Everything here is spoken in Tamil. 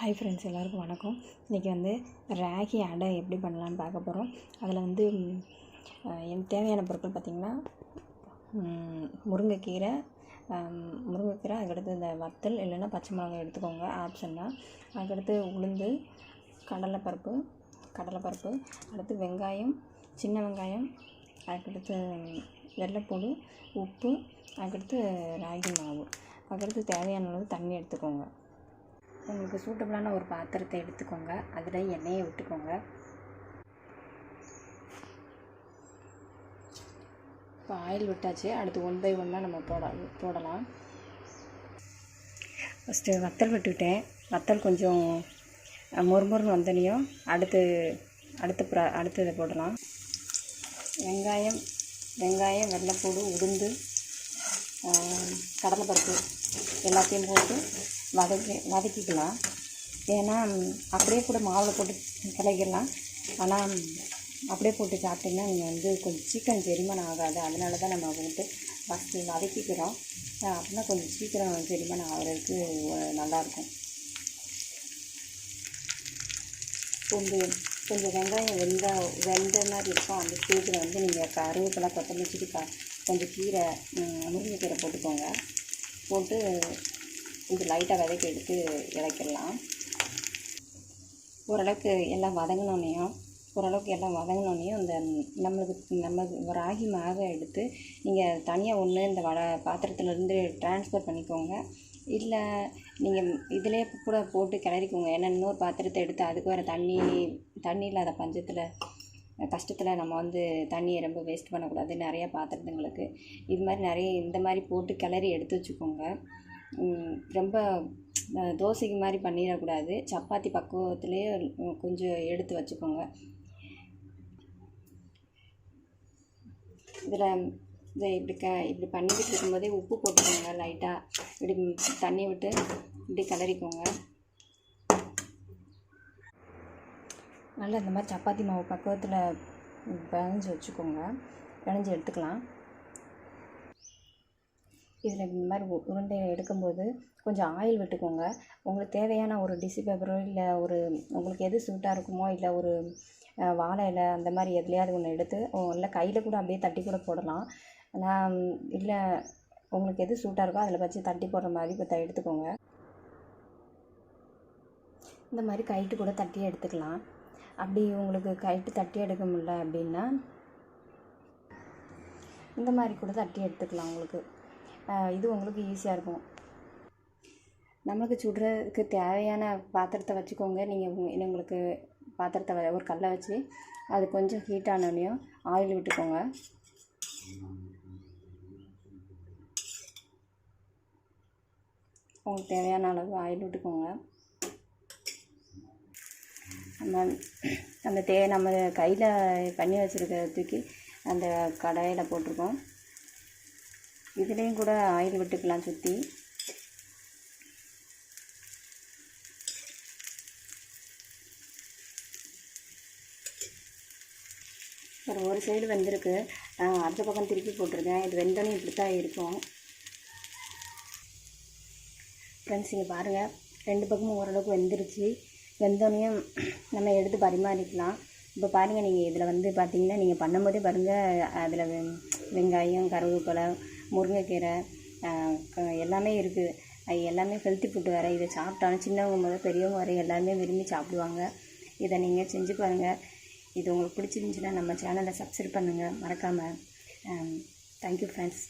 ஹாய் ஃப்ரெண்ட்ஸ், எல்லாருக்கும் வணக்கம். இன்றைக்கி வந்து ராகி அடை எப்படி பண்ணலான்னு பார்க்க போகிறோம். அதில் வந்து எனக்கு தேவையான பொருட்கள் பார்த்திங்கன்னா முருங்கைக்கீரை, அதுக்கடுத்து இந்த வத்தல் இல்லைன்னா பச்சை மிளகாய் எடுத்துக்கோங்க, ஆப்ஷன் தான். அதுக்கடுத்து உளுந்து, கடலைப்பருப்பு, அடுத்து வெங்காயம், சின்ன வெங்காயம், அதுக்கடுத்து வெள்ளைப்பூடு, உப்பு, அதுக்கடுத்து ராகி மாவு, அதுக்கடுத்து தேவையான அளவு தண்ணி எடுத்துக்கோங்க. உங்களுக்கு சூட்டபிளான ஒரு பாத்திரத்தை எடுத்துக்கோங்க. அதில் எண்ணெயை விட்டுக்கோங்க. இப்போ ஆயில் விட்டாச்சு. அடுத்து 1 by 1 நம்ம போடலாம். ஃபஸ்ட்டு வத்தல் விட்டுக்கிட்டேன். வத்தல் கொஞ்சம் மொறுமொறுன்னு வந்தனையும் அடுத்து இதை போடலாம். வெங்காயம், வெள்ளைப்பூடு, உளுந்து, கடலைப்பருப்பு எல்லாத்தையும் போட்டு வதக்கிக்கலாம். ஏன்னா அப்படியே கூட மாவில் போட்டு கிளக்கிடலாம். ஆனால் அப்படியே போட்டு சாப்பிட்டிங்கன்னா நீங்கள் வந்து கொஞ்சம் சீக்கிரம் செரிமானம் ஆகாது. அதனால தான் நம்ம வந்துட்டு ஃபஸ்ட்டு வதக்கிக்கிறோம். அப்படின்னா கொஞ்சம் சீக்கிரம் செரிமானம் ஆகிறதுக்கு நல்லாயிருக்கும். கொஞ்சம் வெங்காயம் வெந்த மாதிரி இருக்கும். அந்த ஸ்டேஜில் வந்து நீங்கள் கருவேப்பிலை, கொத்தமல்லி, கொஞ்சம் கீரை, முருங்கைக்கீரை போட்டுக்கோங்க. போட்டு கொஞ்சம் லைட்டாக வதக்கி எடுத்து இறக்கிடலாம். ஓரளவுக்கு எல்லாம் வதங்கினோன்னையும் இந்த நம்ம ராகி மாவை எடுத்து நீங்கள் தனியாக ஒன்று இந்த பாத்திரத்துலேருந்து ட்ரான்ஸ்ஃபர் பண்ணிக்கோங்க. இல்லை நீங்கள் இதிலே கூட போட்டு கிளறிக்கோங்க. ஏன்னா இன்னொரு பாத்திரத்தை எடுத்து அதுக்கு வேறு தண்ணி இல்லாத கஷ்டத்தில் நம்ம வந்து தண்ணியை ரொம்ப வேஸ்ட் பண்ணக்கூடாது. நிறையா பாத்திரத்துங்களுக்கு இந்த மாதிரி போட்டு கிளறி எடுத்து வச்சுக்கோங்க. ரொம்ப தோசைக்கு மாதிரி பண்ணிடக்கூடாது. சப்பாத்தி பக்குவத்துலேயே கொஞ்சம் எடுத்து வச்சுக்கோங்க. இதை இப்படி பண்ணிக்கிட்டு இருக்கும்போதே உப்பு போட்டுக்கோங்க. லைட்டாக இப்படி தண்ணி விட்டு இப்படி கிளறிக்கோங்க. நல்லா இந்த மாதிரி சப்பாத்தி மாவு பக்குவத்தில் பிணைஞ்சு எடுத்துக்கலாம். இதில் இந்த மாதிரி உருண்டை எடுக்கும்போது கொஞ்சம் ஆயில் விட்டுக்கோங்க. உங்களுக்கு தேவையான ஒரு டிஷ்யூ பேப்பரோ இல்லை உங்களுக்கு எது சூட்டாக இருக்குமோ, இல்லை ஒரு வாழை இலை அந்த மாதிரி எதுலையாவது ஒன்று எடுத்து, இல்லை கையில் கூட அப்படியே தட்டி கூட போடலாம். ஆனால் இல்லை உங்களுக்கு எது சூட்டாக இருக்கோ அதில் வச்சு தட்டி போடுற மாதிரி இப்போ எடுத்துக்கோங்க. இந்த மாதிரி கைட்டு கூட தட்டி எடுத்துக்கலாம். அப்படி உங்களுக்கு கைட்டு தட்டி எடுக்க முடியல அப்படின்னா இந்த மாதிரி கூட தட்டி எடுத்துக்கலாம். இது உங்களுக்கு ஈஸியாக இருக்கும். நமக்கு சுடுறதுக்கு தேவையான பாத்திரத்தை வச்சுக்கோங்க. நீங்கள் உங்களுக்கு பாத்திரத்தை ஒரு கல்லை வச்சு அது கொஞ்சம் ஹீட் ஆனோடனையும் ஆயில் விட்டுக்கோங்க. உங்களுக்கு தேவையான அளவு ஆயில் விட்டுக்கோங்க. நம்ம கையில் பண்ணி வச்சுருக்க தூக்கி அந்த கடாயில் போட்டிருக்கோம். இதுலேயும் கூட ஆயில் விட்டுக்கலாம் சுற்றி. ஒரு சைடு வெந்திருக்கு, அடுத்த பக்கம் திருப்பி போட்டிருக்கேன். இது வெந்தோடனே இப்படி தான் இருக்கும். ஃப்ரெண்ட்ஸ், இங்கே பாருங்கள், 2 பக்கமும் ஓரளவுக்கு வெந்துருச்சு. வெந்தோடனையும் நம்ம எடுத்து பரிமாறிக்கலாம். இப்போ பாருங்கள், நீங்கள் இதில் பார்த்தீங்கன்னா நீங்கள் பண்ணும்போதே பாருங்கள், அதில் வெங்காயம், கருவேப்பிலை, முருங்கைக்கீரை எல்லாமே இருக்குது. எல்லாமே ஹெல்த்தி ஃபுட்டு வேறு. இதை சாப்பிட்டாலும் சின்னவங்க முதல் பெரியவங்க வரை எல்லாருமே விரும்பி சாப்பிடுவாங்க. இதை நீங்கள் செஞ்சு பாருங்கள். இது உங்களுக்கு பிடிச்சிருந்துச்சின்னா நம்ம சேனலை சப்ஸ்கிரைப் பண்ணுங்கள் மறக்காமல். Thank you friends.